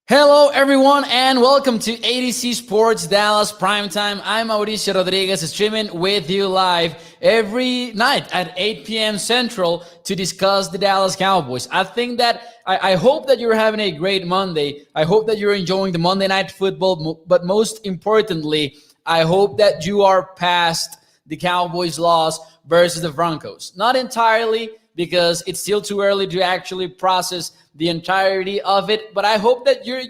Hello, everyone, and welcome to ADC Sports Dallas Primetime. I'm Mauricio Rodriguez, streaming with you live every night at 8 p.m. Central to discuss the Dallas Cowboys. I hope that you're having a great Monday. I hope that you're enjoying the Monday Night Football, but most importantly, I hope that you are past the Cowboys' loss versus the Broncos. Not entirely, because it's still too early to actually process the entirety of it. But I hope that you're,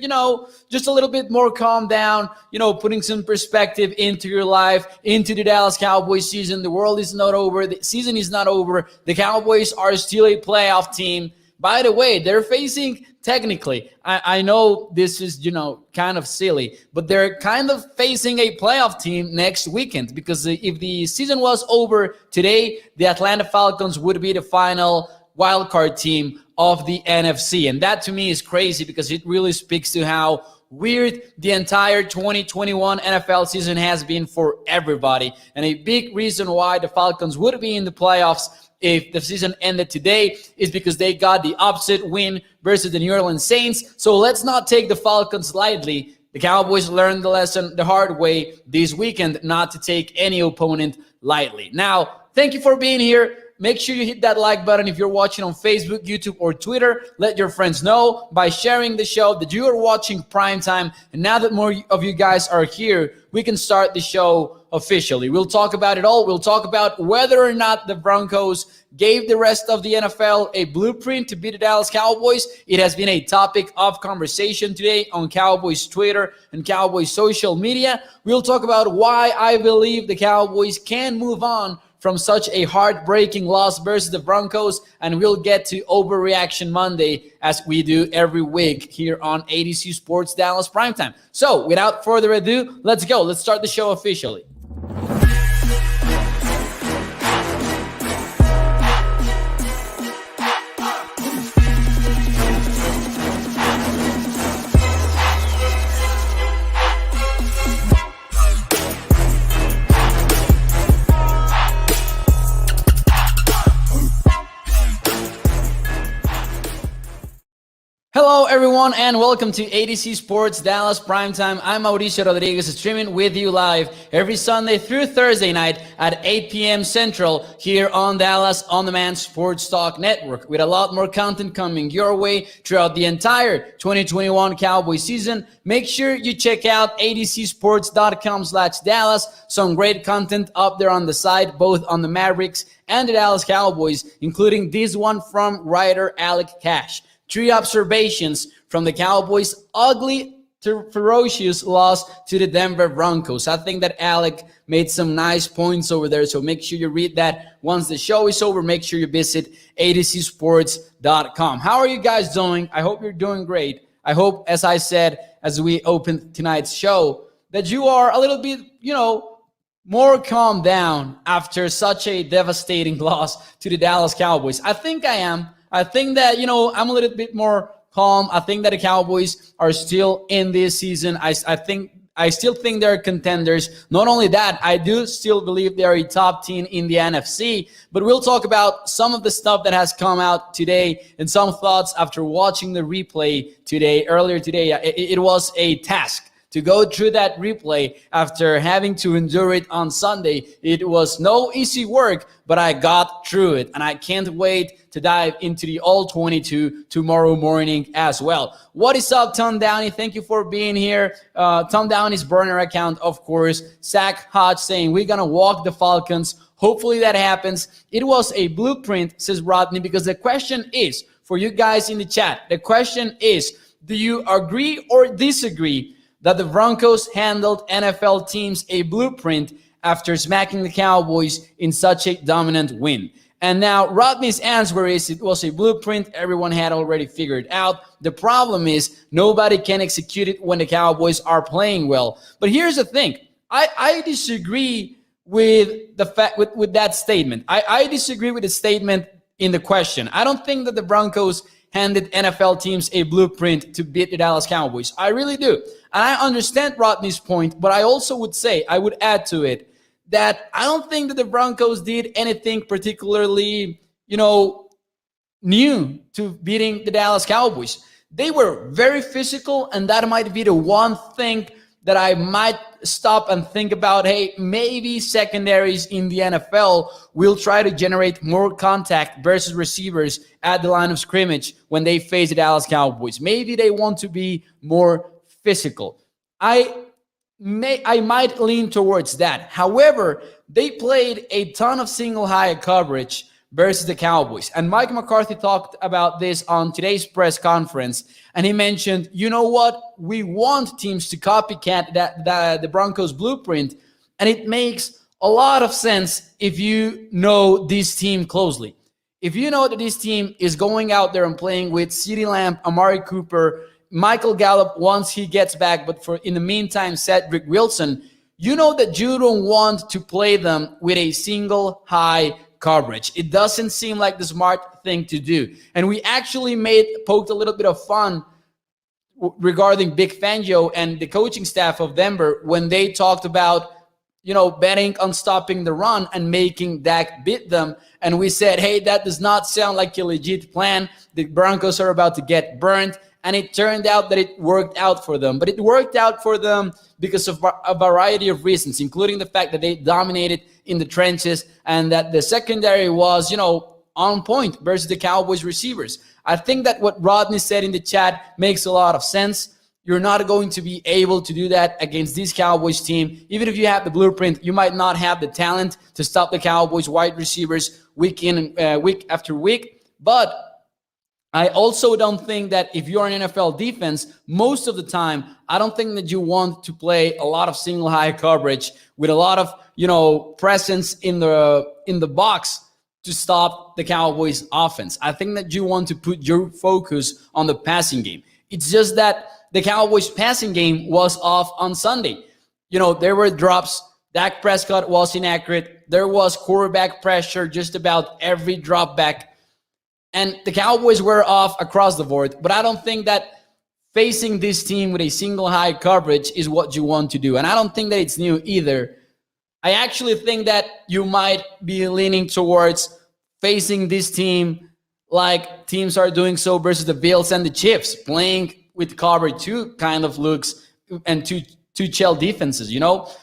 just a little bit more calm down, putting some perspective into your life, into the Dallas Cowboys season. The world is not over. The season is not over. The Cowboys are still a playoff team. By the way, they're facing, technically, I know this is, kind of silly, but they're kind of facing a playoff team next weekend, because if the season was over today, the Atlanta Falcons would be the final wildcard team of the NFC. And that to me is crazy, because it really speaks to how weird the entire 2021 NFL season has been for everybody. And a big reason why the Falcons would be in the playoffs if the season ended today is because they got the upset win versus the New Orleans Saints. So let's not take the Falcons lightly. The Cowboys learned the lesson the hard way this weekend, not to take any opponent lightly. Now, thank you for being here. Make sure you hit that like button if you're watching on Facebook, YouTube, or Twitter. Let your friends know by sharing the show that you are watching Primetime. And now that more of you guys are here, we can start the show officially. We'll talk about it all. We'll talk about whether or not the Broncos gave the rest of the NFL a blueprint to beat the Dallas Cowboys. It has been a topic of conversation today on Cowboys Twitter and Cowboys social media. We'll talk about why I believe the Cowboys can move on from such a heartbreaking loss versus the Broncos, and we'll get to Overreaction Monday as we do every week here on ADC Sports Dallas Primetime. So without further ado, let's go. Let's start the show officially. Hello, everyone, and welcome to ADC Sports Dallas Primetime. I'm Mauricio Rodriguez, streaming with you live every Sunday through Thursday night at 8 p.m. Central here on Dallas On Demand Sports Talk Network, with a lot more content coming your way throughout the entire 2021 Cowboy season. Make sure you check out adcsports.com/Dallas. Some great content up there on the site, both on the Mavericks and the Dallas Cowboys, including this one from writer Alec Cash. 3 observations from the Cowboys' ugly to ferocious loss to the Denver Broncos. I think that Alec made some nice points over there, so make sure you read that once the show is over. Make sure you visit adcsports.com. How are you guys doing? I hope you're doing great. I hope, as I said, as we open tonight's show, that you are a little bit, more calmed down after such a devastating loss to the Dallas Cowboys. I think I am. I think that, I'm a little bit more calm. I think that the Cowboys are still in this season. I still think they're contenders. Not only that, I do still believe they're a top team in the NFC. But we'll talk about some of the stuff that has come out today and some thoughts after watching the replay earlier today. It was a task to go through that replay after having to endure it on Sunday. It was no easy work, but I got through it, and I can't wait to dive into the All 22 tomorrow morning as well. What is up, Tom Downey? Thank you for being here. Tom Downey's burner account, of course. Zach Hodge saying, we're going to walk the Falcons. Hopefully that happens. It was a blueprint, says Rodney, because the question is, for you guys in the chat, the question is, do you agree or disagree that the Broncos handled NFL teams a blueprint after smacking the Cowboys in such a dominant win? And now Rodney's answer is it was a blueprint everyone had already figured out. The problem is nobody can execute it when the Cowboys are playing well. But here's the thing. I disagree with the fact with that statement. I disagree with the statement in the question. I don't think that the Broncos handed NFL teams a blueprint to beat the Dallas Cowboys. I really do. And I understand Rodney's point, but I also would say, I would add to it, that I don't think that the Broncos did anything particularly, new to beating the Dallas Cowboys. they were very physical, and that might be the one thing that I might stop and think about. Hey, maybe secondaries in the NFL will try to generate more contact versus receivers at the line of scrimmage when they face the Dallas Cowboys. Maybe they want to be more physical. I might lean towards that. However, they played a ton of single high coverage versus the Cowboys. And Mike McCarthy talked about this on today's press conference. And he mentioned, you know what? We want teams to copycat the Broncos blueprint. And it makes a lot of sense if you know this team closely. If you know that this team is going out there and playing with CeeDee Lamb, Amari Cooper, Michael Gallup once he gets back, but for in the meantime, Cedric Wilson, you know that you don't want to play them with a single high coverage. It doesn't seem like the smart thing to do. And we actually poked a little bit of fun regarding Vic Fangio and the coaching staff of Denver when they talked about, betting on stopping the run and making Dak beat them. And we said, hey, that does not sound like a legit plan. The Broncos are about to get burned. And it turned out that it worked out for them. But it worked out for them because of a variety of reasons, including the fact that they dominated in the trenches and that the secondary was, on point versus the Cowboys receivers. I think that what Rodney said in the chat makes a lot of sense. You're not going to be able to do that against this Cowboys team. Even if you have the blueprint, you might not have the talent to stop the Cowboys wide receivers week after week. But I also don't think that if you're an NFL defense, most of the time, I don't think that you want to play a lot of single high coverage with a lot of, presence in the box to stop the Cowboys offense. I think that you want to put your focus on the passing game. It's just that the Cowboys passing game was off on Sunday. There were drops. Dak Prescott was inaccurate. There was quarterback pressure just about every drop back. And the Cowboys were off across the board. But I don't think that facing this team with a single high coverage is what you want to do. And I don't think that it's new either. I actually think that you might be leaning towards facing this team like teams are doing so versus the Bills and the Chiefs, playing with cover two kind of looks and two shell defenses,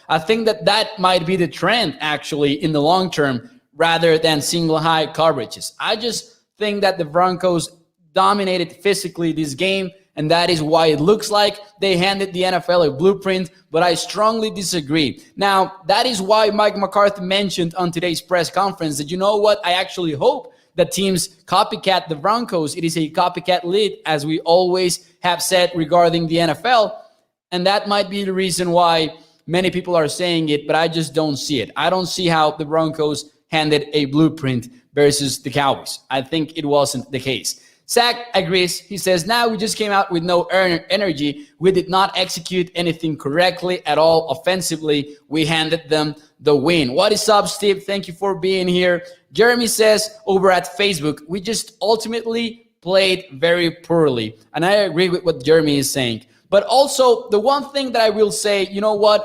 I think that might be the trend actually in the long term rather than single high coverages. I just think that the Broncos dominated physically this game, and that is why it looks like they handed the NFL a blueprint, but I strongly disagree. Now, that is why Mike McCarthy mentioned on today's press conference that, I actually hope that teams copycat the Broncos. It is a copycat league, as we always have said regarding the NFL, and that might be the reason why many people are saying it, but I just don't see it. I don't see how the Broncos handed a blueprint versus the Cowboys. I think it wasn't the case. Zach agrees. He says, now we just came out with no energy. We did not execute anything correctly at all offensively. We handed them the win. What is up, Steve? Thank you for being here. Jeremy says over at Facebook, we just ultimately played very poorly. And I agree with what Jeremy is saying. But also, the one thing that I will say,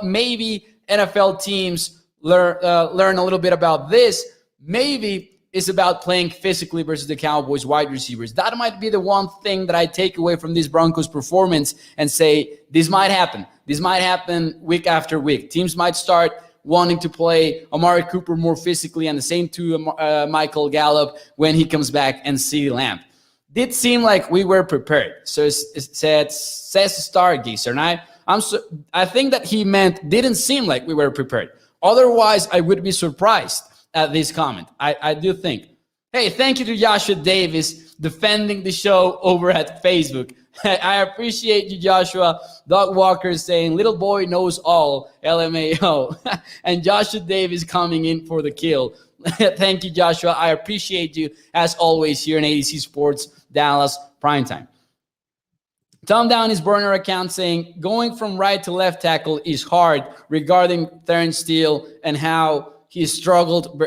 maybe NFL teams learn a little bit about this. Maybe it's about playing physically versus the Cowboys wide receivers. That might be the one thing that I take away from this Broncos performance and say, this might happen. This might happen week after week. Teams might start wanting to play Amari Cooper more physically, and the same to Michael Gallup when he comes back, and CeeDee Lamb. Did seem like we were prepared. So it says Stargazer. And I think that he meant didn't seem like we were prepared. Otherwise, I would be surprised at this comment. I do think. Hey, thank you to Joshua Davis defending the show over at Facebook. I appreciate you, Joshua. Doug Walker is saying, little boy knows all, LMAO. And Joshua Davis coming in for the kill. Thank you, Joshua. I appreciate you, as always, here in ADC Sports Dallas Primetime. Tom down his burner account saying, going from right to left tackle is hard regarding Terrence Steele and how he struggled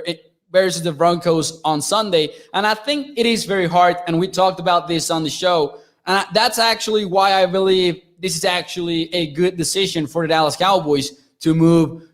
versus the Broncos on Sunday. And I think it is very hard, and we talked about this on the show. And that's actually why I believe this is actually a good decision for the Dallas Cowboys to move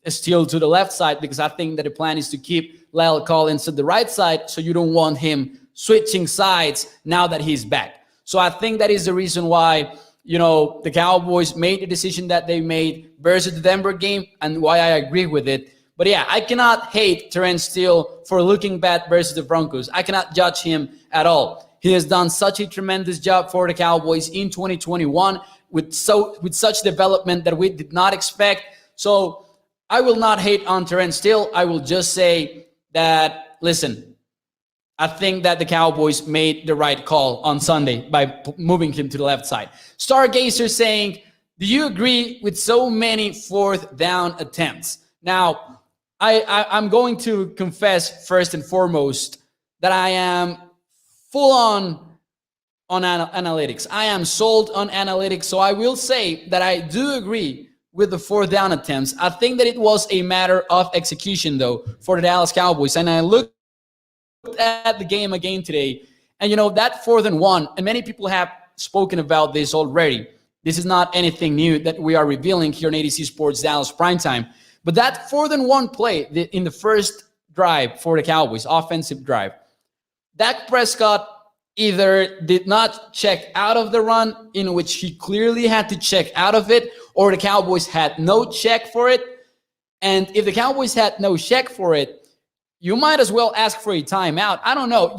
Steele to the left side, because I think that the plan is to keep Lyle Collins to the right side, so you don't want him switching sides now that he's back. So I think that is the reason why, the Cowboys made the decision that they made versus the Denver game, and why I agree with it. But yeah, I cannot hate Terrence Steele for looking bad versus the Broncos. I cannot judge him at all. He has done such a tremendous job for the Cowboys in 2021 with such development that we did not expect. So I will not hate on Terrence Steele. I will just say that, listen, I think that the Cowboys made the right call on Sunday by moving him to the left side. Stargazer saying, do you agree with so many fourth down attempts? Now, I'm going to confess first and foremost that I am full on analytics. I am sold on analytics. So I will say that I do agree with the fourth down attempts. I think that it was a matter of execution, though, for the Dallas Cowboys. And I looked at the game again today, and that 4th and 1, and many people have spoken about this already. This is not anything new that we are revealing here on ADC Sports Dallas Primetime. But that 4th and 1 play in the first drive for the Cowboys, offensive drive, Dak Prescott either did not check out of the run, in which he clearly had to check out of it, or the Cowboys had no check for it. And if the Cowboys had no check for it, you might as well ask for a timeout. I don't know.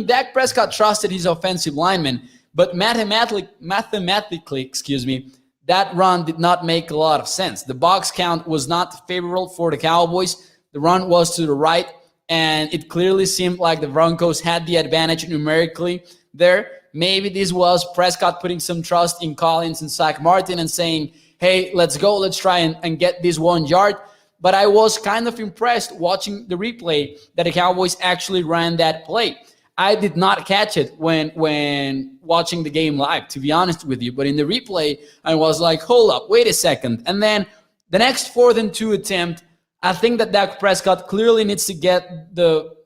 Dak Prescott trusted his offensive lineman, but mathematically, that run did not make a lot of sense. The box count was not favorable for the Cowboys. The run was to the right, and it clearly seemed like the Broncos had the advantage numerically there. Maybe this was Prescott putting some trust in Collins and Zach Martin and saying, hey, let's go, let's try and get this 1 yard. But I was kind of impressed watching the replay that the Cowboys actually ran that play. I did not catch it when watching the game live, to be honest with you. But in the replay, I was like, hold up, wait a second. And then the next 4th and 2 attempt, I think that Dak Prescott clearly needs to get the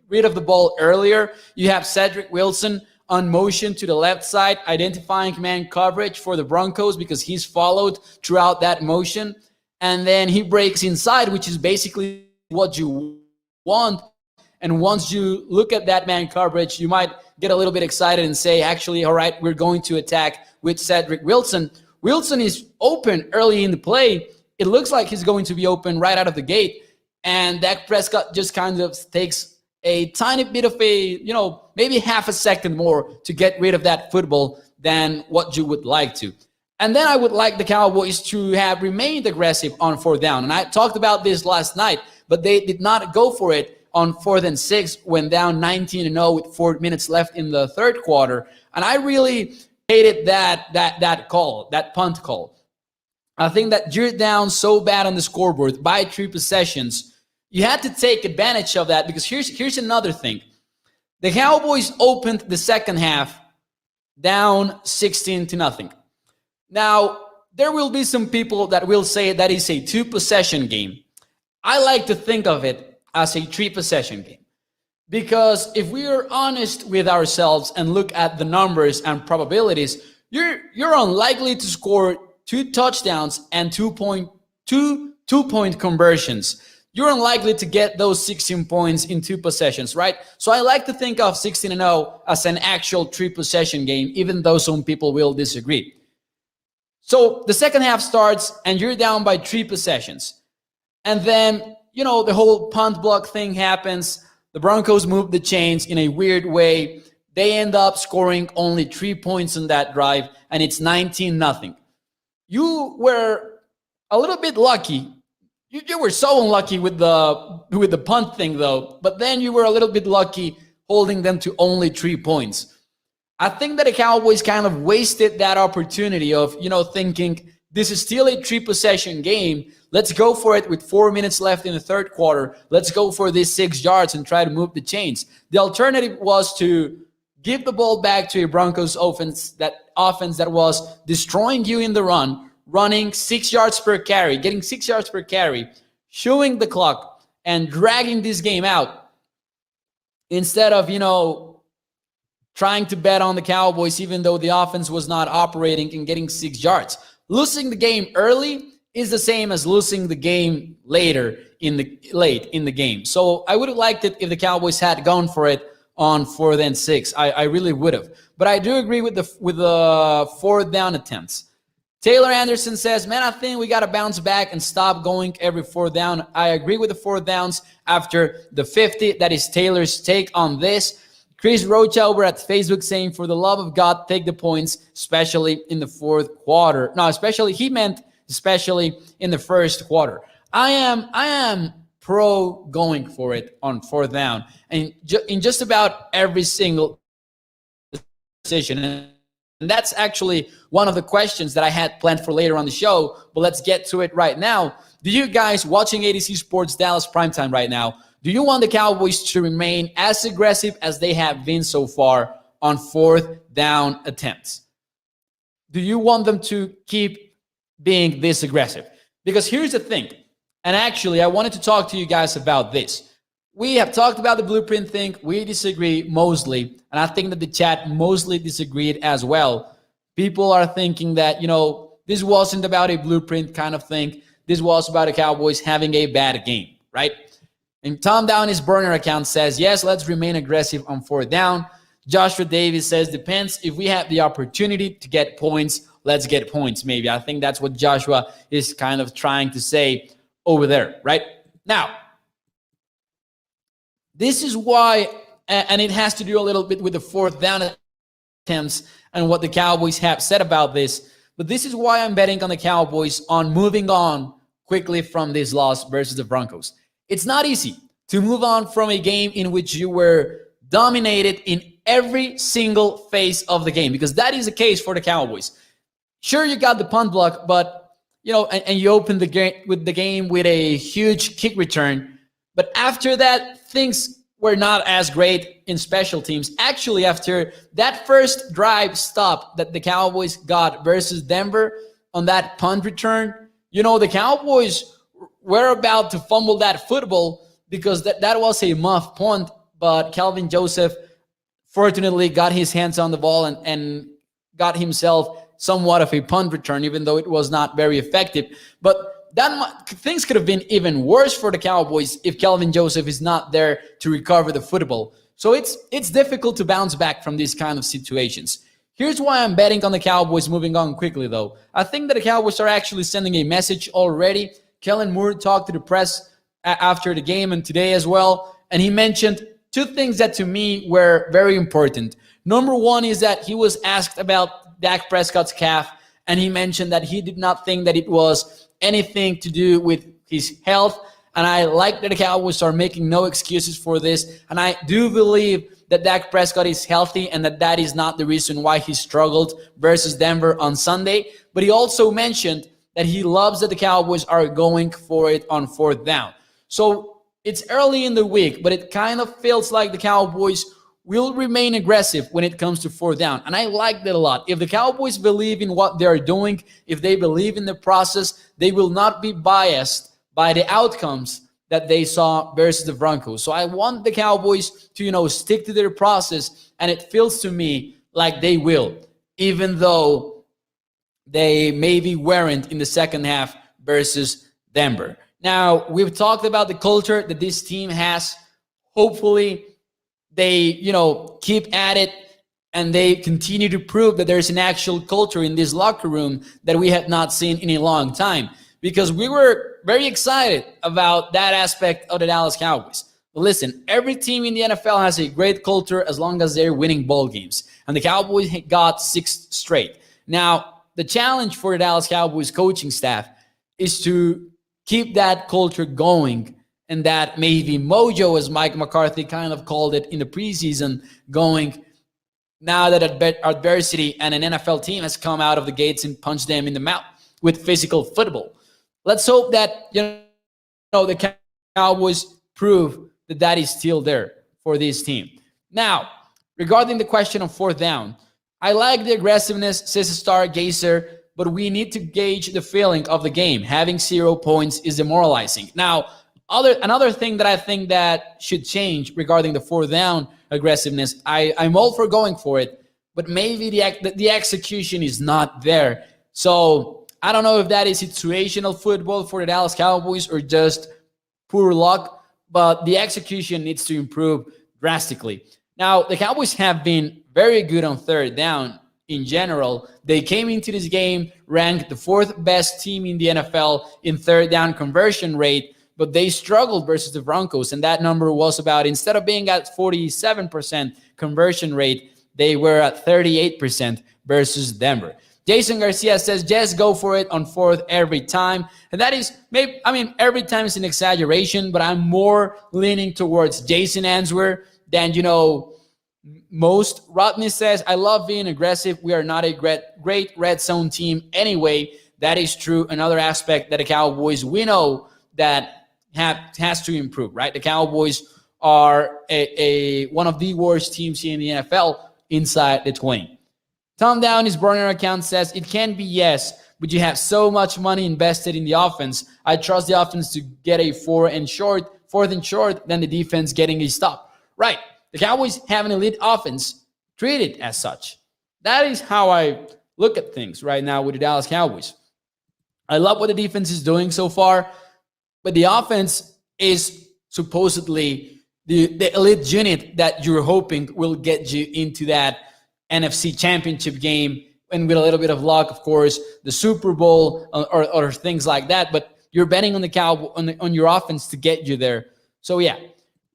rid of the ball earlier. You have Cedric Wilson on motion to the left side, identifying man coverage for the Broncos because he's followed throughout that motion. And then he breaks inside, which is basically what you want. And once you look at that man coverage, you might get a little bit excited and say, actually, all right, we're going to attack with Cedric Wilson. Wilson is open early in the play. It looks like he's going to be open right out of the gate. And Dak Prescott just kind of takes a tiny bit of maybe half a second more to get rid of that football than what you would like to. And then I would like the Cowboys to have remained aggressive on 4th down. And I talked about this last night, but they did not go for it on 4th and 6 when down 19-0 with 4 minutes left in the third quarter. And I really hated that call, that punt call. I think that you're down so bad on the scoreboard by 3 possessions. You had to take advantage of that, because here's another thing. The Cowboys opened the second half down 16-0. Now, there will be some people that will say that is a 2-possession game. I like to think of it as a 3-possession game. Because if we are honest with ourselves and look at the numbers and probabilities, you're unlikely to score 2 touchdowns and 2-point conversions. You're unlikely to get those 16 points in 2 possessions, right? So I like to think of 16-0 as an actual 3-possession game, even though some people will disagree. So the second half starts and you're down by 3 possessions. And then, the whole punt block thing happens. The Broncos move the chains in a weird way. They end up scoring only 3 points on that drive, and it's 19-0. You were a little bit lucky. You were so unlucky with the punt thing, though. But then you were a little bit lucky holding them to only 3 points. I think that the Cowboys kind of wasted that opportunity of, thinking this is still a 3-possession game. Let's go for it with 4 minutes left in the third quarter. Let's go for these 6 yards and try to move the chains. The alternative was to give the ball back to a Broncos offense that was destroying you in the run, running 6 yards per carry, getting 6 yards per carry, chewing the clock, and dragging this game out instead of, trying to bet on the Cowboys even though the offense was not operating and getting 6 yards. Losing the game early is the same as losing the game late in the game. So I would have liked it if the Cowboys had gone for it on 4th and 6. I really would have. But I do agree with the fourth down attempts. Taylor Anderson says, man, I think we got to bounce back and stop going every fourth down. I agree with the fourth downs after the 50. That is Taylor's take on this. Chris Rocha over at Facebook saying, for the love of God, take the points, especially in the fourth quarter. No, he meant especially in the first quarter. I am pro going for it on fourth down. And in just about every single decision. And that's actually one of the questions that I had planned for later on the show, but let's get to it right now. Do you guys watching ADC Sports Dallas Primetime right now, do you want the Cowboys to remain as aggressive as they have been so far on fourth down attempts? Do you want them to keep being this aggressive? Because here's the thing, and actually I wanted to talk to you guys about this. We have talked about the blueprint thing. We disagree mostly, and I think that the chat mostly disagreed as well. People are thinking that, this wasn't about a blueprint kind of thing. This was about the Cowboys having a bad game, right? And Tom Down, his burner account, says, yes, let's remain aggressive on fourth down. Joshua Davis says, depends. If we have the opportunity to get points, let's get points maybe. I think that's what Joshua is kind of trying to say over there, right? Now, this is why, and it has to do a little bit with the fourth down attempts and what the Cowboys have said about this, but this is why I'm betting on the Cowboys on moving on quickly from this loss versus the Broncos. It's not easy to move on from a game in which you were dominated in every single phase of the game, because that is the case for the Cowboys. Sure, you got the punt block, but and you opened the game with a huge kick return. But after that, things were not as great in special teams. Actually, after that first drive stop that the Cowboys got versus Denver on that punt return, the Cowboys were about to fumble that football because that was a muff punt, but Calvin Joseph fortunately got his hands on the ball and got himself somewhat of a punt return, even though it was not very effective. But things could have been even worse for the Cowboys if Calvin Joseph is not there to recover the football. So it's difficult to bounce back from these kind of situations. Here's why I'm betting on the Cowboys moving on quickly, though. I think that the Cowboys are actually sending a message already. Kellen Moore talked to the press after the game and today as well, and he mentioned two things that to me were very important. Number one is that he was asked about Dak Prescott's calf, and he mentioned that he did not think that it was anything to do with his health. And I like that the Cowboys are making no excuses for this. And I do believe that Dak Prescott is healthy and that is not the reason why he struggled versus Denver on Sunday. But he also mentioned that he loves that the Cowboys are going for it on fourth down. So it's early in the week, but it kind of feels like the Cowboys will remain aggressive when it comes to fourth down. And I like that a lot. If the Cowboys believe in what they're doing, if they believe in the process, they will not be biased by the outcomes that they saw versus the Broncos. So I want the Cowboys to, stick to their process, and it feels to me like they will, even though they maybe weren't in the second half versus Denver. Now, we've talked about the culture that this team has. Hopefully, they, keep at it and they continue to prove that there's an actual culture in this locker room that we have not seen in a long time. Because we were very excited about that aspect of the Dallas Cowboys. But listen, every team in the NFL has a great culture as long as they're winning ball games. And the Cowboys got 6 straight. Now, the challenge for the Dallas Cowboys coaching staff is to keep that culture going and that maybe mojo, as Mike McCarthy kind of called it in the preseason, going now that adversity and an NFL team has come out of the gates and punched them in the mouth with physical football. Let's hope that the Cowboys prove that is still there for this team. Now, regarding the question of fourth down, I like the aggressiveness, says Stargazer, but we need to gauge the feeling of the game. Having 0 points is demoralizing. Now, another thing that I think that should change regarding the fourth down aggressiveness, I'm all for going for it, but maybe the execution is not there. So I don't know if that is situational football for the Dallas Cowboys or just poor luck, but the execution needs to improve drastically. Now, the Cowboys have been very good on third down in general. They came into this game ranked the fourth best team in the NFL in third down conversion rate, but they struggled versus the Broncos. And that number was about, instead of being at 47% conversion rate, they were at 38% versus Denver. Jason Garcia says, just go for it on fourth every time. And that is, maybe, I mean, every time is an exaggeration, but I'm more leaning towards Jason answer than, most. Rodney says, I love being aggressive. We are not a great red zone team anyway. That is true. Another aspect that the Cowboys, we know that has to improve, right? The Cowboys are one of the worst teams here in the NFL inside the 20. Tom Down, his burner account, says, it can be yes, but you have so much money invested in the offense. I trust the offense to get a fourth and short, than the defense getting a stop. Right. The Cowboys have an elite offense, treated as such. That is how I look at things right now with the Dallas Cowboys. I love what the defense is doing so far, but the offense is supposedly the elite unit that you're hoping will get you into that NFC Championship game, and with a little bit of luck, of course, the Super Bowl or things like that. But you're betting on the Cowboy on your offense to get you there. So yeah,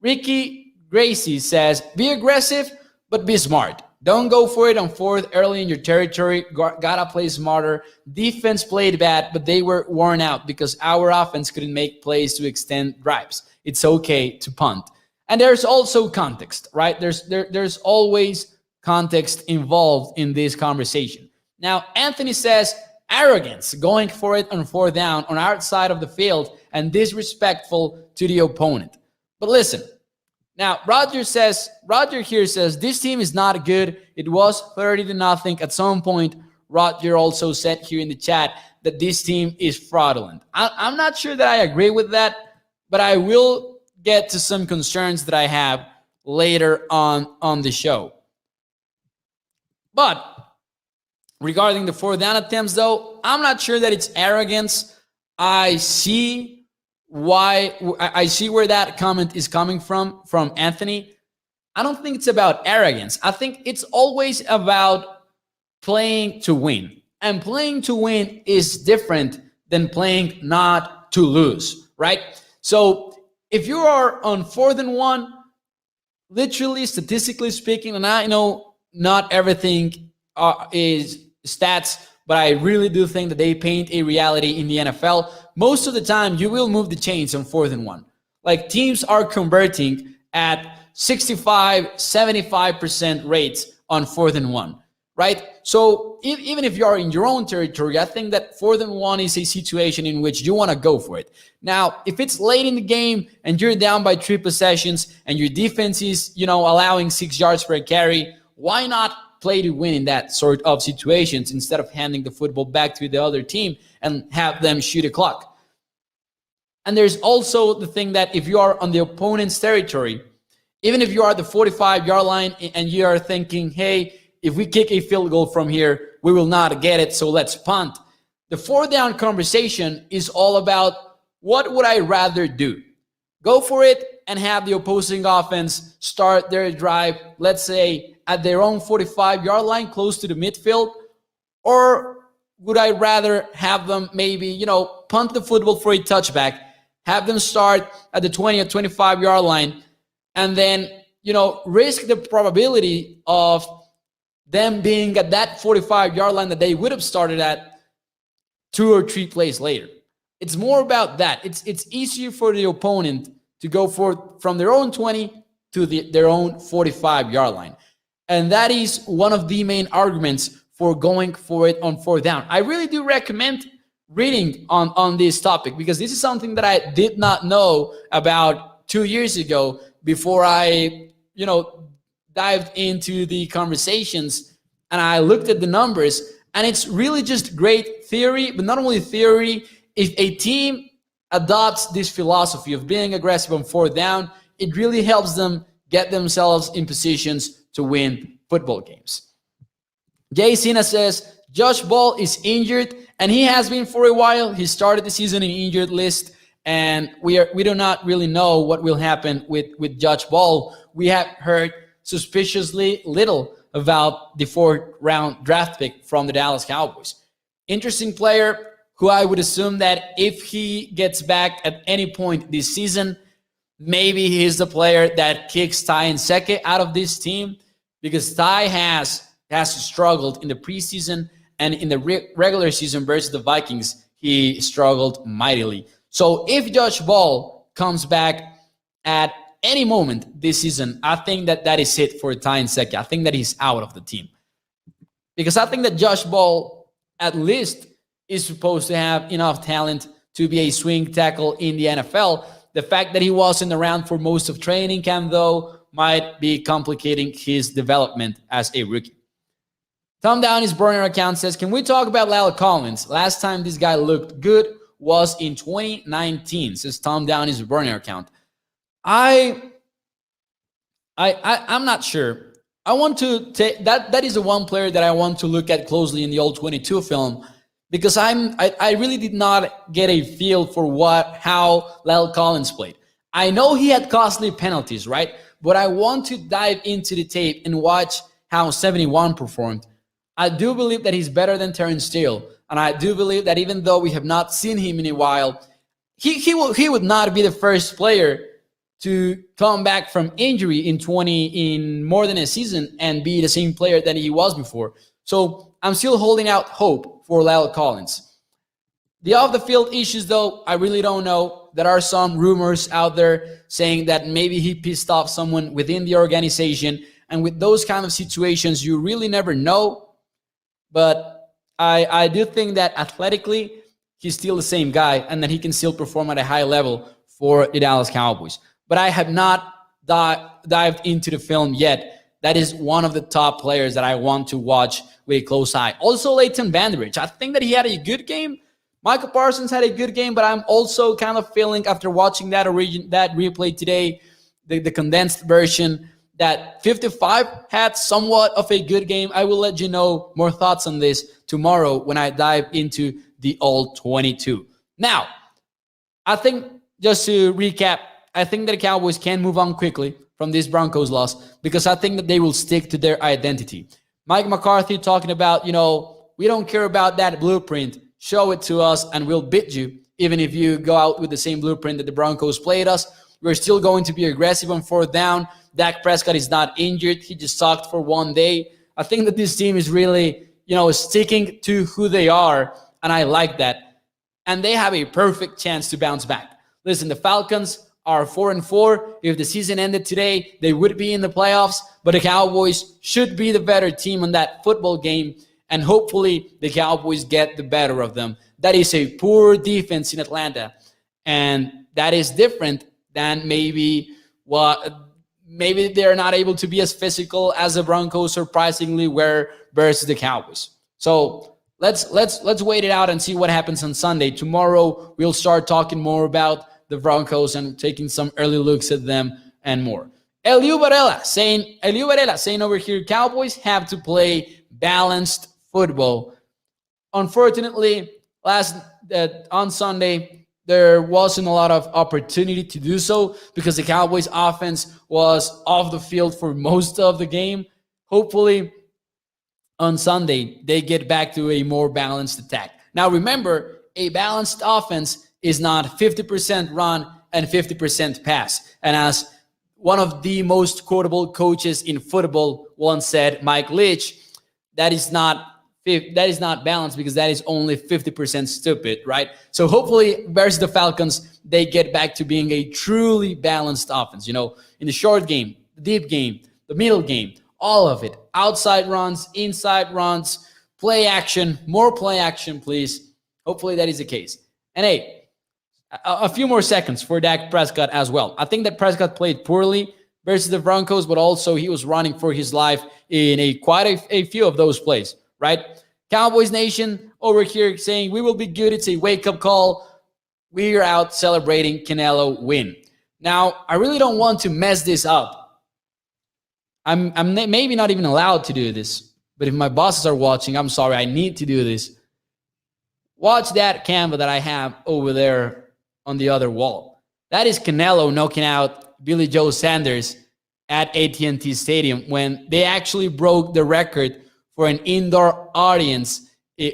Ricky Gracie says, be aggressive, but be smart. Don't go for it on fourth early in your territory. Gotta play smarter. Defense played bad, but they were worn out because our offense couldn't make plays to extend drives. It's okay to punt. And there's also context, right? There's always context involved in this conversation. Now, Anthony says, arrogance, going for it on fourth down on our side of the field and disrespectful to the opponent. But listen, now Roger here says, this team is not good. It was 30-0. At some point, Roger also said here in the chat that this team is fraudulent. I'm not sure that I agree with that, but I will get to some concerns that I have later on the show. But regarding the fourth down attempts, though, I'm not sure that it's arrogance. I see where that comment is coming from Anthony. I don't think it's about arrogance. I think it's always about playing to win. And playing to win is different than playing not to lose, right? So if you are on 4th and 1, literally, statistically speaking, and I know not everything is stats, but I really do think that they paint a reality in the NFL. Most of the time, you will move the chains on 4th and 1. Like, teams are converting at 65, 75% rates on 4th and 1, right? So even if you are in your own territory, I think that 4th and 1 is a situation in which you want to go for it. Now, if it's late in the game and you're down by 3 possessions and your defense is, allowing 6 yards per carry, why not play to win in that sort of situations instead of handing the football back to the other team and have them shoot a clock? And there's also the thing that if you are on the opponent's territory, even if you are at the 45-yard line and you are thinking, hey, if we kick a field goal from here, we will not get it, so let's punt. The fourth down conversation is all about, what would I rather do? Go for it and have the opposing offense start their drive, let's say, at their own 45-yard line, close to the midfield? Or would I rather have them maybe, punt the football for a touchback, have them start at the 20 or 25-yard line, and then, risk the probability of them being at that 45-yard line that they would have started at 2 or 3 plays later? It's more about that. It's easier for the opponent to go from their own 20 to their own 45-yard line. And that is one of the main arguments for going for it on fourth down. I really do recommend reading on this topic, because this is something that I did not know about 2 years ago before I, dived into the conversations and I looked at the numbers. And it's really just great theory, but not only theory. If a team adopts this philosophy of being aggressive on fourth down, it really helps them get themselves in positions to win football games. Jay Cena says, Josh Ball is injured, and he has been for a while. He started the season in injured list, and we do not really know what will happen with Josh Ball. We have heard suspiciously little about the fourth round draft pick from the Dallas Cowboys. Interesting player who I would assume that if he gets back at any point this season, maybe he's the player that kicks Ty and Seke out of this team, because Ty has struggled in the preseason, and in the regular season versus the Vikings, he struggled mightily. So if Josh Ball comes back at any moment this season, I think that is it for Ty and Seke. I think that he's out of the team, because I think that Josh Ball at least is supposed to have enough talent to be a swing tackle in the NFL. The fact that he wasn't around for most of training camp, though, might be complicating his development as a rookie. Tom Downey's burner account says, can we talk about Lyle Collins? Last time this guy looked good was in 2019, says Tom Downey's burner account. I'm not sure. I want to take that is the one player that I want to look at closely in the All 22 film, because I really did not get a feel for how Lyle Collins played. I know he had costly penalties, right? But I want to dive into the tape and watch how 71 performed. I do believe that he's better than Terrence Steele, and I do believe that even though we have not seen him in a while, he would not be the first player to come back from injury in more than a season and be the same player that he was before. So I'm still holding out hope for Lyle Collins. The off-the-field issues, though, I really don't know. There are some rumors out there saying that maybe he pissed off someone within the organization, and with those kind of situations, you really never know. But I do think that athletically, he's still the same guy, and that he can still perform at a high level for the Dallas Cowboys. But I have not dived into the film yet. That is one of the top players that I want to watch with a close eye. Also, Leighton Vander Esch. I think that he had a good game. Michael Parsons had a good game, but I'm also kind of feeling, after watching that replay today, the condensed version, that 55 had somewhat of a good game. I will let you know more thoughts on this tomorrow when I dive into the All 22. Now, I think, just to recap, I think that the Cowboys can move on quickly from this Broncos loss, because I think that they will stick to their identity. Mike McCarthy talking about, we don't care about that blueprint. Show it to us and we'll beat you. Even if you go out with the same blueprint that the Broncos played us, we're still going to be aggressive on fourth down. Dak Prescott is not injured. He just sucked for one day. I think that this team is really, sticking to who they are, and I like that. And they have a perfect chance to bounce back. Listen, the Falcons are 4-4. If the season ended today, they would be in the playoffs, but the Cowboys should be the better team on that football game, and hopefully the Cowboys get the better of them. That is a poor defense in Atlanta, and that is different than maybe they're not able to be as physical as the Broncos surprisingly were versus the Cowboys. So let's wait it out and see what happens on Sunday. Tomorrow we'll start talking more about the Broncos and taking some early looks at them and more. Eliu Varela saying over here, Cowboys have to play balanced football. Unfortunately, on Sunday, there wasn't a lot of opportunity to do so because the Cowboys offense was off the field for most of the game. Hopefully, on Sunday, they get back to a more balanced attack. Now, remember, a balanced offense is not 50% run and 50% pass. And as one of the most quotable coaches in football once said, Mike Leach, that is not balanced, because that is only 50% stupid, right? So hopefully versus the Falcons, they get back to being a truly balanced offense. In the short game, the deep game, the middle game, all of it. Outside runs, inside runs, play action, more play action, please. Hopefully that is the case. And hey, a few more seconds for Dak Prescott as well. I think that Prescott played poorly versus the Broncos, but also he was running for his life in quite a few of those plays, right? Cowboys Nation over here saying, we will be good. It's a wake-up call. We're out celebrating Canelo win. Now, I really don't want to mess this up. I'm maybe not even allowed to do this, but if my bosses are watching, I'm sorry, I need to do this. Watch that Canva that I have over there on the other wall. That is Canelo knocking out Billy Joe Sanders at AT&T Stadium when they actually broke the record for an indoor audience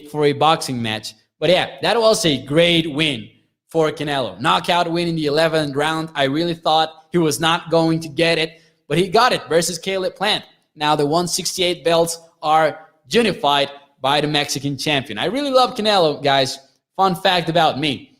for a boxing match. But yeah, that was a great win for Canelo. Knockout win in the 11th round. I really thought he was not going to get it, but he got it versus Caleb Plant. Now the 168 belts are unified by the Mexican champion. I really love Canelo, guys. Fun fact about me.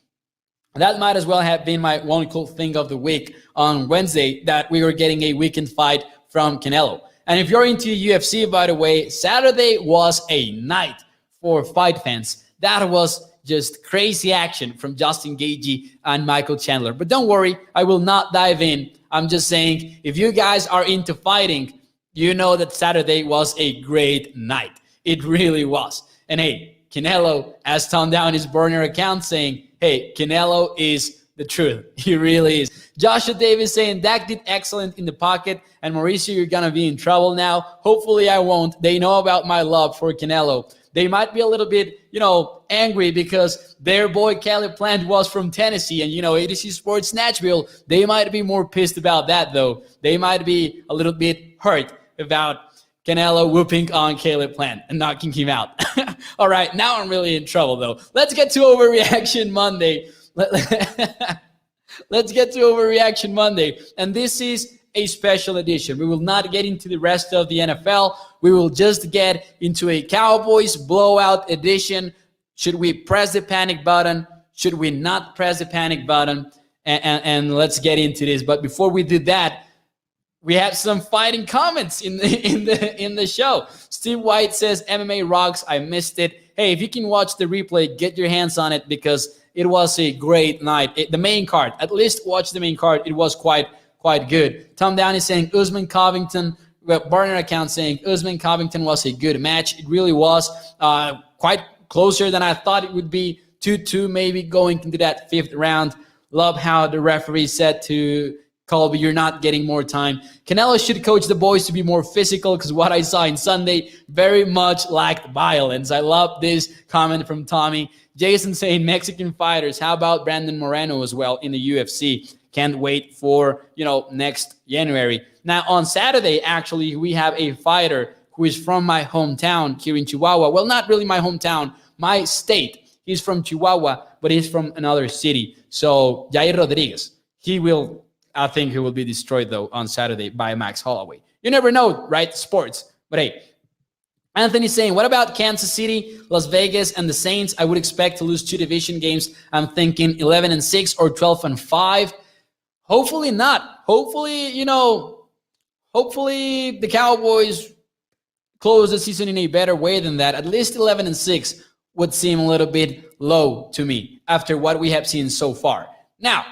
That might as well have been my one cool thing of the week on Wednesday, that we were getting a weekend fight from Canelo. And if you're into UFC, by the way, Saturday was a night for fight fans. That was just crazy action from Justin Gaethje and Michael Chandler. But don't worry, I will not dive in. I'm just saying, if you guys are into fighting, you know that Saturday was a great night. It really was. And hey, Canelo has toned down his burner account saying, hey, Canelo is the truth. He really is. Joshua Davis saying, Dak did excellent in the pocket, and Mauricio, you're going to be in trouble now. Hopefully I won't. They know about my love for Canelo. They might be a little bit, angry because their boy Caleb Plant was from Tennessee, and, ADC Sports Nashville, they might be more pissed about that, though. They might be a little bit hurt about Canelo whooping on Caleb Plant and knocking him out. All right, now I'm really in trouble, though. Let's get to Overreaction Monday. Let's get to Overreaction Monday. And this is a special edition. We will not get into the rest of the NFL. We will just get into a Cowboys blowout edition. Should we press the panic button? Should we not press the panic button? And let's get into this. But before we do that, we have some fighting comments in the show. Steve White says, MMA rocks. I missed it. Hey, if you can watch the replay, get your hands on it because it was a great night. The main card, at least watch the main card. It was quite good. Tom Downey saying Usman Covington, burner account saying Usman Covington was a good match. It really was quite closer than I thought it would be. 2-2 maybe going into that fifth round. Love how the referee said to Colby, you're not getting more time. Canelo should coach the boys to be more physical because what I saw in Sunday very much lacked violence. I love this comment from Tommy. Jason saying Mexican fighters. How about Brandon Moreno as well in the UFC? Can't wait for, next January. Now, on Saturday, actually, we have a fighter who is from my hometown here in Chihuahua. Well, not really my hometown, my state. He's from Chihuahua, but he's from another city. So, Jair Rodriguez. I think he will be destroyed, though, on Saturday by Max Holloway. You never know, right? Sports. But hey, Anthony's saying, what about Kansas City, Las Vegas, and the Saints? I would expect to lose 2 division games. I'm thinking 11-6 or 12-5. Hopefully not. Hopefully the Cowboys close the season in a better way than that. At least 11-6 would seem a little bit low to me after what we have seen so far. Now,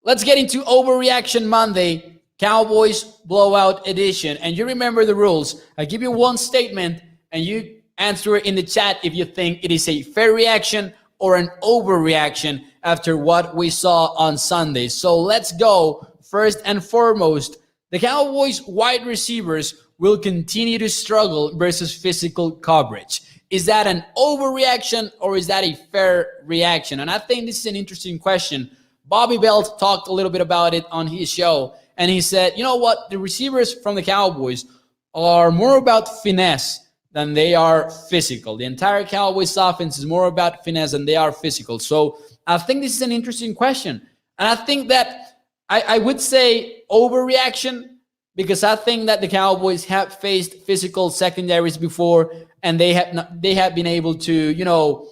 let's get into Overreaction Monday, Cowboys Blowout Edition. And you remember the rules. I give you one statement, and you answer it in the chat if you think it is a fair reaction or an overreaction after what we saw on Sunday. So let's go. First and foremost, the Cowboys wide receivers will continue to struggle versus physical coverage. Is that an overreaction or is that a fair reaction? And I think this is an interesting question. Bobby Belt talked a little bit about it on his show, and he said, you know what? The receivers from the Cowboys are more about finesse than they are physical. The entire Cowboys offense is more about finesse than they are physical. So I think this is an interesting question. And I think that I would say overreaction because I think that the Cowboys have faced physical secondaries before, and they have been able to,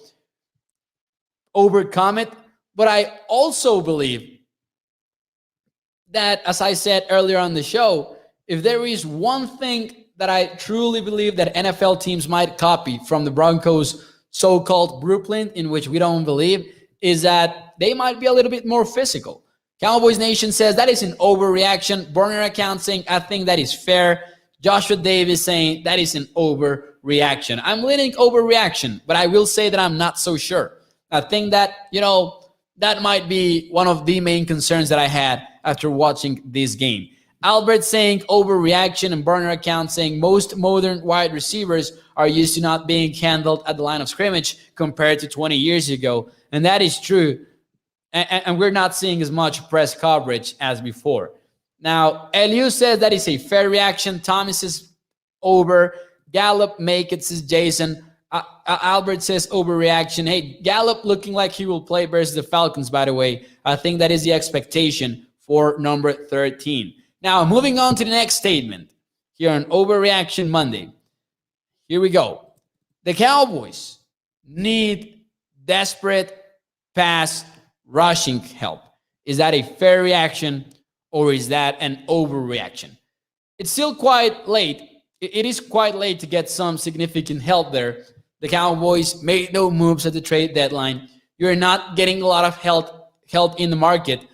overcome it. But I also believe that, as I said earlier on the show, if there is one thing that I truly believe that NFL teams might copy from the Broncos' so-called blueprint, in which we don't believe, is that they might be a little bit more physical. Cowboys Nation says that is an overreaction. Burner account saying, I think that is fair. Joshua Davis saying that is an overreaction. I'm leaning overreaction, but I will say that I'm not so sure. I think that, that might be one of the main concerns that I had after watching this game. Albert saying overreaction, and burner account saying most modern wide receivers are used to not being handled at the line of scrimmage compared to 20 years ago. And that is true. And we're not seeing as much press coverage as before. Now, Eliu says that is a fair reaction. Thomas says over. Gallup make it, says Jason. Albert says overreaction. Hey, Gallup looking like he will play versus the Falcons, by the way. I think that is the expectation for number 13. Now, moving on to the next statement here on Overreaction Monday. Here we go. The Cowboys need desperate pass rushing help. Is that a fair reaction or is that an overreaction? It's still quite late. It is quite late to get some significant help there. The Cowboys made no moves at the trade deadline. You're not getting a lot of help in the market.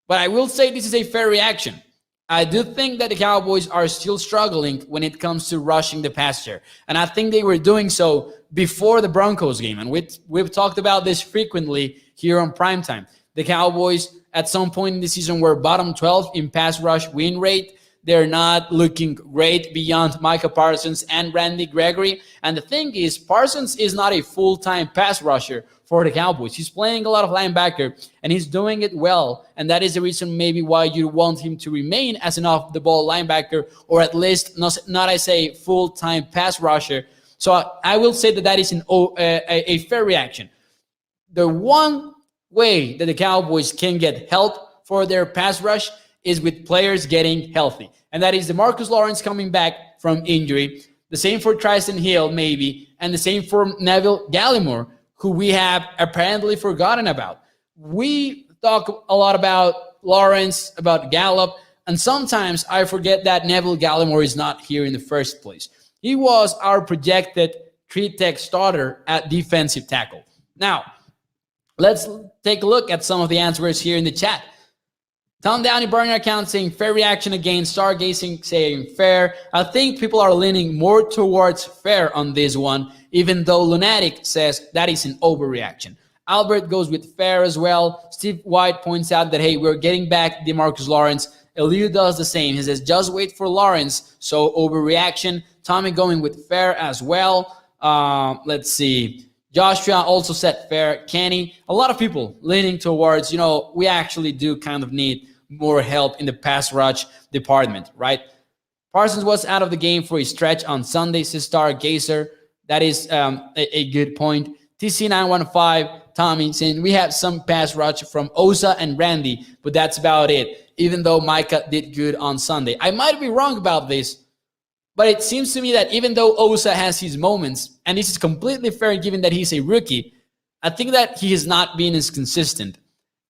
But I will say this is a fair reaction. I do think that the Cowboys are still struggling when it comes to rushing the passer. And I think they were doing so before the Broncos game. And we've talked about this frequently here on Primetime. The Cowboys at some point in the season were bottom 12 in pass rush win rate. They're not looking great beyond Micah Parsons and Randy Gregory. And the thing is, Parsons is not a full-time pass rusher for the Cowboys. He's playing a lot of linebacker, and he's doing it well. And that is the reason maybe why you want him to remain as an off-the-ball linebacker, or at least not as a full-time pass rusher. So I will say that is a fair reaction. The one way that the Cowboys can get help for their pass rush is with players getting healthy. And that is DeMarcus Lawrence coming back from injury. The same for Trysten Hill, maybe. And the same for Neville Gallimore, who we have apparently forgotten about. We talk a lot about Lawrence, about Gallup, and sometimes I forget that Neville Gallimore is not here in the first place. He was our projected 3-tech starter at defensive tackle. Now, let's take a look at some of the answers here in the chat. Tom Downey burner account saying fair reaction again. Stargazing saying fair. I think people are leaning more towards fair on this one, even though Lunatic says that is an overreaction. Albert goes with fair as well. Steve White points out that, hey, we're getting back DeMarcus Lawrence. Eliu does the same. He says, just wait for Lawrence. So overreaction. Tommy going with fair as well. Let's see. Joshua also said fair. Kenny, a lot of people leaning towards, we actually do kind of need more help in the pass rush department, right? Parsons was out of the game for a stretch on Sunday, says Stargazer. That is a good point. TC915, Tommy, saying we have some pass rush from Osa and Randy, but that's about it, even though Micah did good on Sunday. I might be wrong about this, but it seems to me that even though Osa has his moments, and this is completely fair given that he's a rookie, I think that he has not been as consistent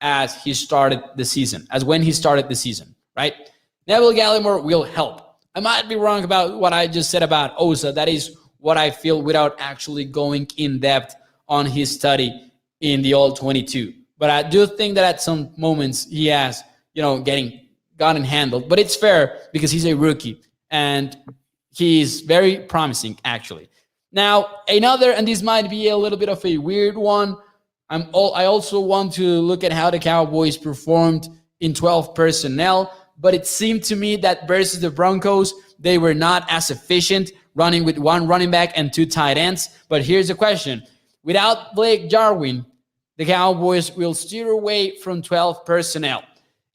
as when he started the season, right? Neville Gallimore will help. I might be wrong about what I just said about Osa. That is what I feel without actually going in depth on his study in the All-22. But I do think that at some moments he has, gotten handled. But it's fair because he's a rookie and he's very promising, actually. Now, another, and this might be a little bit of a weird one, I also want to look at how the Cowboys performed in 12 personnel, but it seemed to me that versus the Broncos, they were not as efficient, running with one running back and 2 tight ends. But here's the question. Without Blake Jarwin, the Cowboys will steer away from 12 personnel.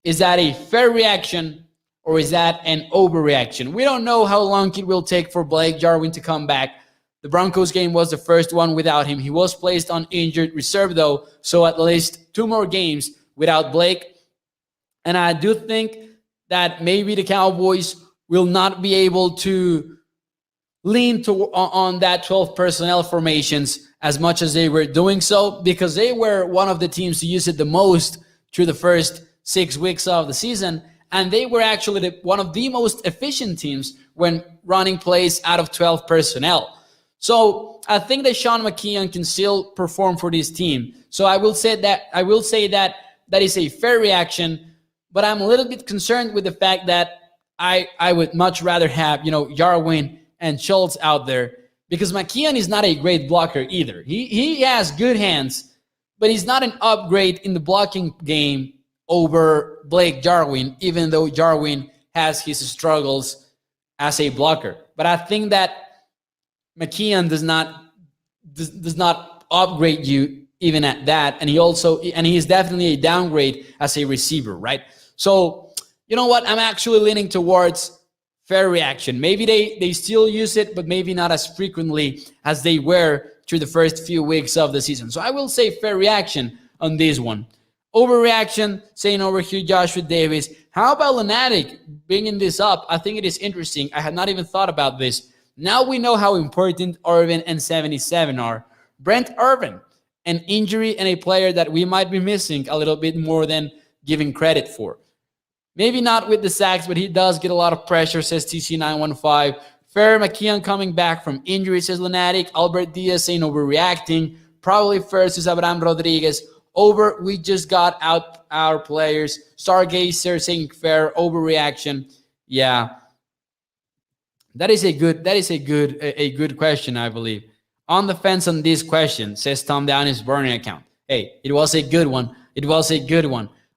Is that a fair reaction or is that an overreaction? We don't know how long it will take for Blake Jarwin to come back. The Broncos game was the first one without him. He was placed on injured reserve, though, so at least 2 more games without Blake. And I do think that maybe the Cowboys will not be able to lean on that 12 personnel formations as much as they were doing so, because they were one of the teams to use it the most through the first 6 weeks of the season. And they were actually one of the most efficient teams when running plays out of 12 personnel. So I think that Sean McKeon can still perform for this team. So I will say that that is a fair reaction, but I'm a little bit concerned with the fact that I would much rather have, Jarwin and Schultz out there, because McKeon is not a great blocker either. He has good hands, but he's not an upgrade in the blocking game over Blake Jarwin, even though Jarwin has his struggles as a blocker. But I think that McKeon does not upgrade you even at that, and he is definitely a downgrade as a receiver, right? So, You know what? I'm actually leaning towards fair reaction. Maybe they still use it, but maybe not as frequently as they were through the first few weeks of the season. So I will say fair reaction on this one. Overreaction, saying over here Joshua Davis. How about Lunatic bringing this up? I think it is interesting. I had not even thought about this. Now we know how important Irvin and 77 are. Brent Irvin, an injury and a player that we might be missing a little bit more than giving credit for. Maybe not with the sacks, but he does get a lot of pressure, says TC915. Fair McKeon coming back from injury, says Lunatic. Albert Diaz saying overreacting. Probably first is Abraham Rodriguez. Over, we just got out our players. Stargazer saying fair, overreaction. Yeah. That is a good question, I believe. On the fence on this question, says Tom down his burner account. Hey, it was a good one.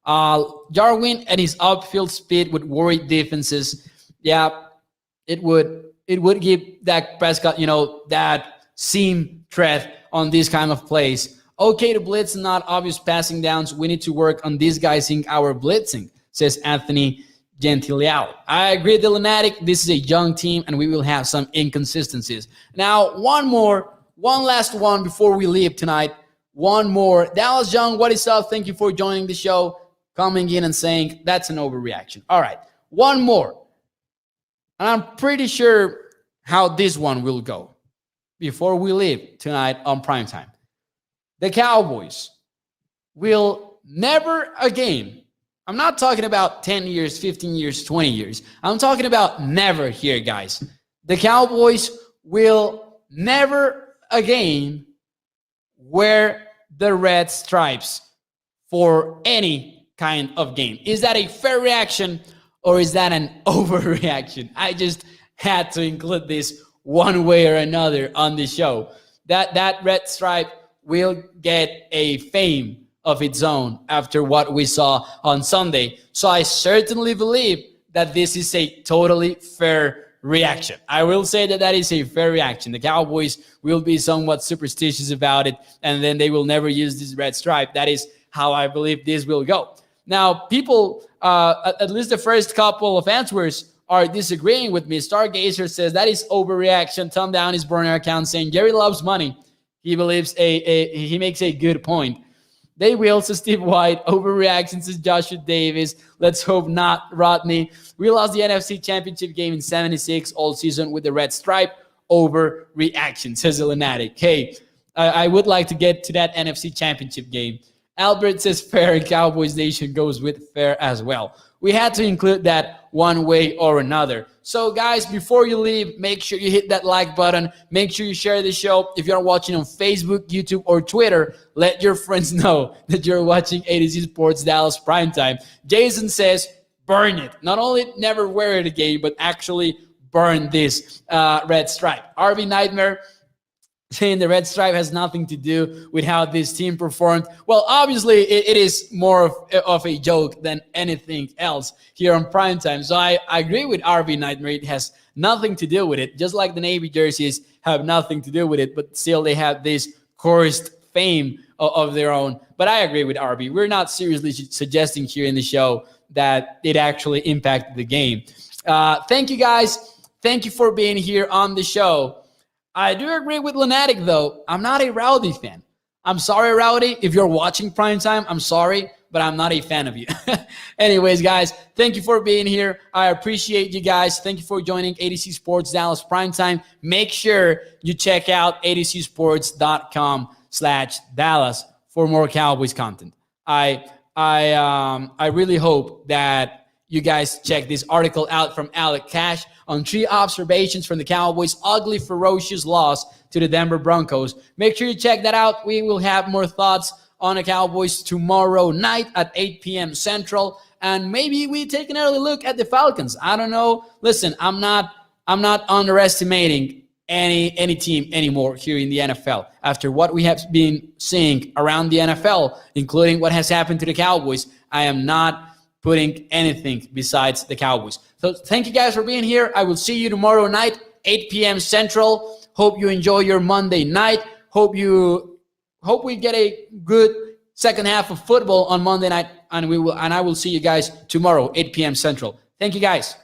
Jarwin and his upfield speed with worried defenses. Yeah, it would give Dak Prescott, that seam threat on these kind of plays. Okay to blitz, not obvious passing downs. We need to work on disguising our blitzing, says Anthony Gentiliao. I agree with the Lunatic. This is a young team, and we will have some inconsistencies. Now, one last one before we leave tonight. One more. Dallas Young, what is up? Thank you for joining the show. Coming in and saying that's an overreaction. All right, one more. And I'm pretty sure how this one will go before we leave tonight on Primetime. The Cowboys will never again, I'm not talking about 10 years, 15 years, 20 years. I'm talking about never here, guys. The Cowboys will never again wear the red stripes for any kind of game. Is that a fair reaction or is that an overreaction? I just had to include this one way or another on the show. That red stripe will get a fame of its own after what we saw on Sunday. So I certainly believe that this is a totally fair reaction. I will say that is a fair reaction. The Cowboys will be somewhat superstitious about it, and then they will never use this red stripe. That is how I believe this will go. Now, people, at least the first couple of answers are disagreeing with me. Stargazer says that is overreaction. Tom down his burner account saying Jerry loves money. He believes he makes a good point. They will, says Steve White. Overreaction, says Joshua Davis. Let's hope not, Rodney. We lost the NFC Championship game in 76 all season with the red stripe. Overreaction, says the Lunatic. Hey, I would like to get to that NFC Championship game. Albert says fair, and Cowboys Nation goes with fair as well. We had to include that one way or another. So, guys, before you leave, make sure you hit that like button. Make sure you share the show. If you're watching on Facebook, YouTube, or Twitter, let your friends know that you're watching ADC Sports Dallas Primetime. Jason says, burn it. Not only never wear it again, but actually burn this red stripe. RV Nightmare saying the red stripe has nothing to do with how this team performed. Well, obviously, it is more of a joke than anything else here on Primetime. So I agree with RV Nightmare. It has nothing to do with it, just like the Navy jerseys have nothing to do with it, but still they have this cursed fame of their own. But I agree with RV. We're not seriously suggesting here in the show that it actually impacted the game. Thank you, guys. Thank you for being here on the show. I do agree with Lunatic, though. I'm not a Rowdy fan. I'm sorry, Rowdy. If you're watching Primetime, I'm sorry, but I'm not a fan of you. Anyways, guys, thank you for being here. I appreciate you guys. Thank you for joining ADC Sports Dallas Primetime. Make sure you check out adcsports.com/Dallas for more Cowboys content. I really hope that you guys check this article out from Alec Cash on 3 observations from the Cowboys' ugly, ferocious loss to the Denver Broncos. Make sure you check that out. We will have more thoughts on the Cowboys tomorrow night at 8 p.m. Central. And maybe we take an early look at the Falcons. I don't know. Listen, I'm not underestimating any team anymore here in the NFL. After what we have been seeing around the NFL, including what has happened to the Cowboys, I am not putting anything besides the Cowboys. So thank you guys for being here. I will see you tomorrow night, 8 p.m. Central. Hope you enjoy your Monday night. Hope we get a good second half of football on Monday night. and I will see you guys tomorrow, 8 p.m. Central. Thank you, guys.